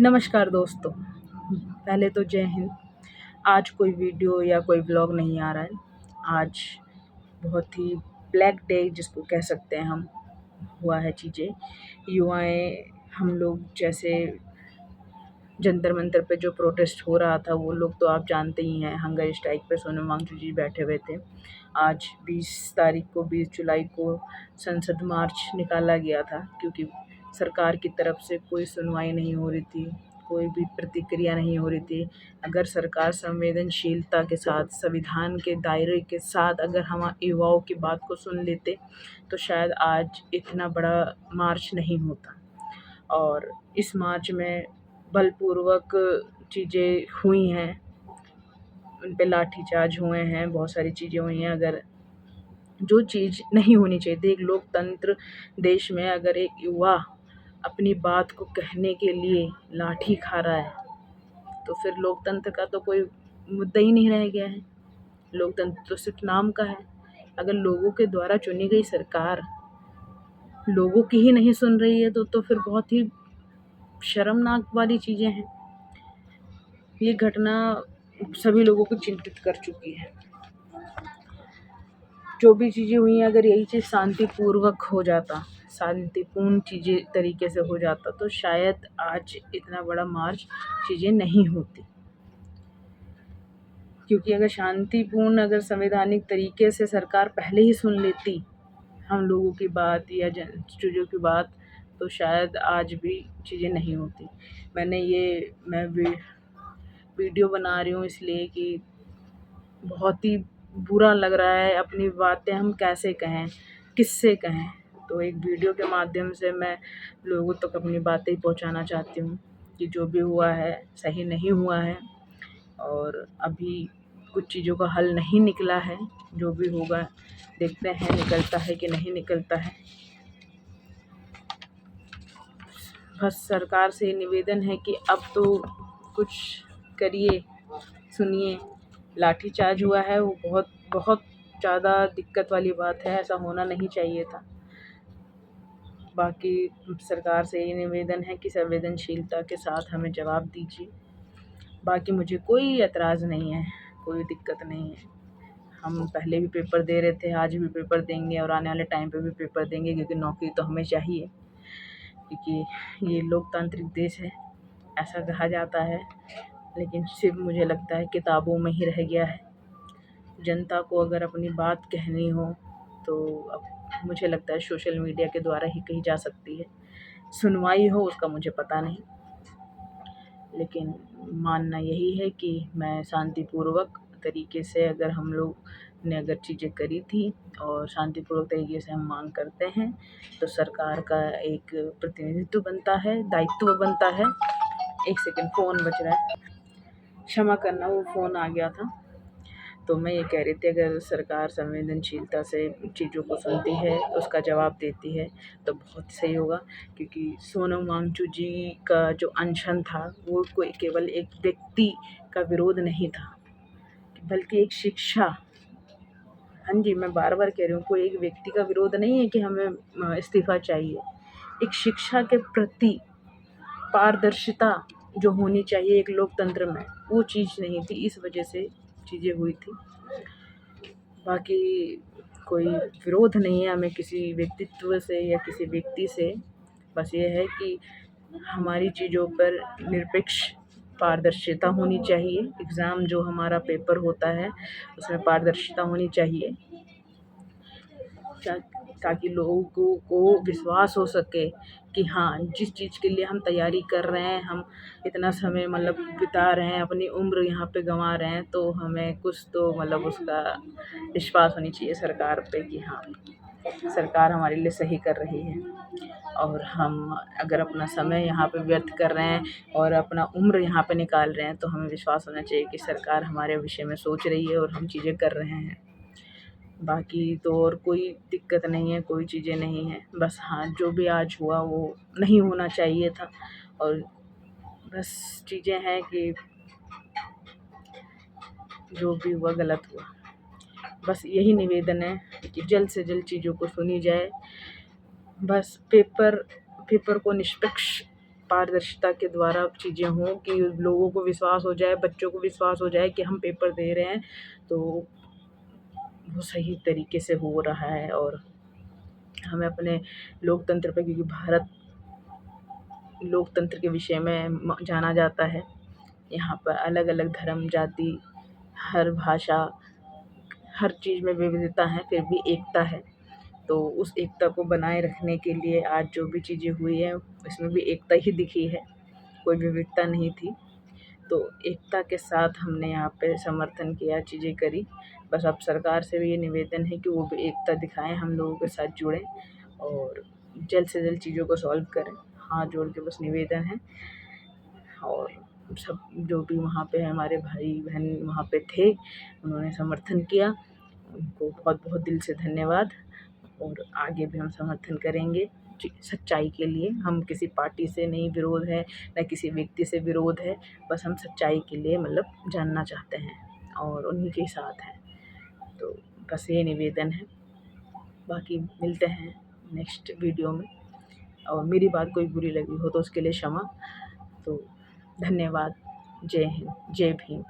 नमस्कार दोस्तों। पहले तो जय हिंद। आज कोई वीडियो या कोई व्लॉग नहीं आ रहा है। आज बहुत ही ब्लैक डे जिसको कह सकते हैं हम, हुआ है चीज़ें। युवाएँ हम लोग जैसे जंतर मंतर पे जो प्रोटेस्ट हो रहा था, वो लोग तो आप जानते ही हैं, हंगर स्ट्राइक पे सोनम वांगचुक जी बैठे हुए थे। आज 20 जुलाई को संसद मार्च निकाला गया था, क्योंकि सरकार की तरफ से कोई सुनवाई नहीं हो रही थी, कोई भी प्रतिक्रिया नहीं हो रही थी। अगर सरकार संवेदनशीलता के साथ, संविधान के दायरे के साथ अगर हम युवाओं की बात को सुन लेते, तो शायद आज इतना बड़ा मार्च नहीं होता। और इस मार्च में बलपूर्वक चीज़ें हुई हैं, उन पे लाठीचार्ज हुए हैं, बहुत सारी चीज़ें हुई हैं। अगर जो चीज़ नहीं होनी चाहिए थी, एक लोकतंत्र देश में अगर एक युवा अपनी बात को कहने के लिए लाठी खा रहा है, तो फिर लोकतंत्र का तो कोई मुद्दा ही नहीं रह गया है। लोकतंत्र तो सिर्फ नाम का है। अगर लोगों के द्वारा चुनी गई सरकार लोगों की ही नहीं सुन रही है, तो फिर बहुत ही शर्मनाक वाली चीज़ें हैं। ये घटना सभी लोगों को चिंतित कर चुकी है। जो भी चीज़ें हुई हैं, अगर यही चीज़ शांतिपूर्वक हो जाता, शांतिपूर्ण चीज़ें तरीके से हो जाता, तो शायद आज इतना बड़ा मार्च चीज़ें नहीं होती। क्योंकि अगर शांतिपूर्ण, अगर संवैधानिक तरीके से सरकार पहले ही सुन लेती हम लोगों की बात या चीज़ों की बात, तो शायद आज भी चीज़ें नहीं होती। मैं वीडियो बना रही हूँ इसलिए कि बहुत ही बुरा लग रहा है। अपनी बातें हम कैसे कहें, किससे कहें? तो एक वीडियो के माध्यम से मैं लोगों तक अपनी बातें पहुँचाना चाहती हूँ कि जो भी हुआ है सही नहीं हुआ है, और अभी कुछ चीज़ों का हल नहीं निकला है। जो भी होगा देखते हैं निकलता है कि नहीं निकलता है। बस सरकार से निवेदन है कि अब तो कुछ करिए, सुनिए। लाठीचार्ज हुआ है, वो बहुत बहुत ज़्यादा दिक्कत वाली बात है, ऐसा होना नहीं चाहिए था। बाकी सरकार से ये निवेदन है कि संवेदनशीलता के साथ हमें जवाब दीजिए। बाकी मुझे कोई ऐतराज़ नहीं है, कोई दिक्कत नहीं है। हम पहले भी पेपर दे रहे थे, आज भी पेपर देंगे और आने वाले टाइम पे भी पेपर देंगे, क्योंकि नौकरी तो हमें चाहिए। क्योंकि ये लोकतांत्रिक देश है, ऐसा कहा जाता है, लेकिन सिर्फ मुझे लगता है किताबों में ही रह गया है। जनता को अगर अपनी बात कहनी हो, तो अब मुझे लगता है सोशल मीडिया के द्वारा ही कही जा सकती है। सुनवाई हो उसका मुझे पता नहीं, लेकिन मानना यही है कि मैं शांतिपूर्वक तरीके से, अगर हम लोग ने अगर चीज़ें करी थी और शांतिपूर्वक तरीके से हम मांग करते हैं, तो सरकार का एक प्रतिनिधित्व बनता है, दायित्व बनता है। एक सेकंड, फ़ोन बज रहा है, क्षमा करना, वो फ़ोन आ गया था। तो मैं ये कह रही थी, अगर सरकार संवेदनशीलता से चीज़ों को सुनती है, उसका जवाब देती है, तो बहुत सही होगा। क्योंकि सोनम वांगचुक जी का जो अनशन था, वो कोई केवल एक व्यक्ति का विरोध नहीं था, बल्कि एक शिक्षा। हाँ जी, मैं बार-बार कह रही हूँ, कोई एक व्यक्ति का विरोध नहीं है कि हमें इस्तीफ़ा चाहिए। एक शिक्षा के प्रति पारदर्शिता जो होनी चाहिए एक लोकतंत्र में, वो चीज़ नहीं थी, इस वजह से चीज़ें हुई थी। बाकी कोई विरोध नहीं है हमें किसी व्यक्तित्व से या किसी व्यक्ति से। बस ये है कि हमारी चीज़ों पर निरपेक्ष पारदर्शिता होनी चाहिए। एग्ज़ाम जो हमारा पेपर होता है, उसमें पारदर्शिता होनी चाहिए, ता ताकि लोगों को विश्वास हो सके कि हाँ, जिस चीज़ के लिए हम तैयारी कर रहे हैं, हम इतना समय मतलब बिता रहे हैं, अपनी उम्र यहाँ पे गँवा रहे हैं, तो हमें कुछ तो मतलब उसका विश्वास होनी चाहिए सरकार पे कि हाँ, सरकार हमारे लिए सही कर रही है। और हम अगर अपना समय यहाँ पे व्यर्थ कर रहे हैं और अपना उम्र यहाँ पे निकाल रहे हैं, तो हमें विश्वास होना चाहिए कि सरकार हमारे विषय में सोच रही है और हम चीज़ें कर रहे हैं। बाकी तो और कोई दिक्कत नहीं है, कोई चीज़ें नहीं हैं। बस हाँ, जो भी आज हुआ वो नहीं होना चाहिए था, और बस चीज़ें हैं कि जो भी हुआ गलत हुआ। बस यही निवेदन है कि जल्द से जल्द चीज़ों को सुनी जाए। बस पेपर को निष्पक्ष पारदर्शिता के द्वारा चीज़ें हों कि लोगों को विश्वास हो जाए, बच्चों को विश्वास हो जाए कि हम पेपर दे रहे हैं तो वो सही तरीके से हो रहा है। और हमें अपने लोकतंत्र पे, क्योंकि भारत लोकतंत्र के विषय में जाना जाता है, यहाँ पर अलग अलग धर्म, जाति, हर भाषा, हर चीज़ में विविधता है, फिर भी एकता है। तो उस एकता को बनाए रखने के लिए आज जो भी चीज़ें हुई हैं इसमें भी एकता ही दिखी है, कोई विविधता नहीं थी। तो एकता के साथ हमने यहाँ पे समर्थन किया, चीज़ें करी। बस अब सरकार से भी ये निवेदन है कि वो भी एकता दिखाएँ, हम लोगों के साथ जुड़ें और जल्द से जल्द चीज़ों को सॉल्व करें। हाथ जोड़ के बस निवेदन है। और सब जो भी वहाँ पे हमारे भाई बहन वहाँ पे थे, उन्होंने समर्थन किया, उनको बहुत बहुत दिल से धन्यवाद। और आगे भी हम समर्थन करेंगे सच्चाई के लिए। हम किसी पार्टी से नहीं विरोध है, ना किसी व्यक्ति से विरोध है, बस हम सच्चाई के लिए मतलब जानना चाहते हैं और उन्हीं के साथ हैं। तो बस ये निवेदन है, बाकी मिलते हैं नेक्स्ट वीडियो में। और मेरी बात कोई बुरी लगी हो तो उसके लिए क्षमा। तो धन्यवाद। जय हिंद, जय भीम।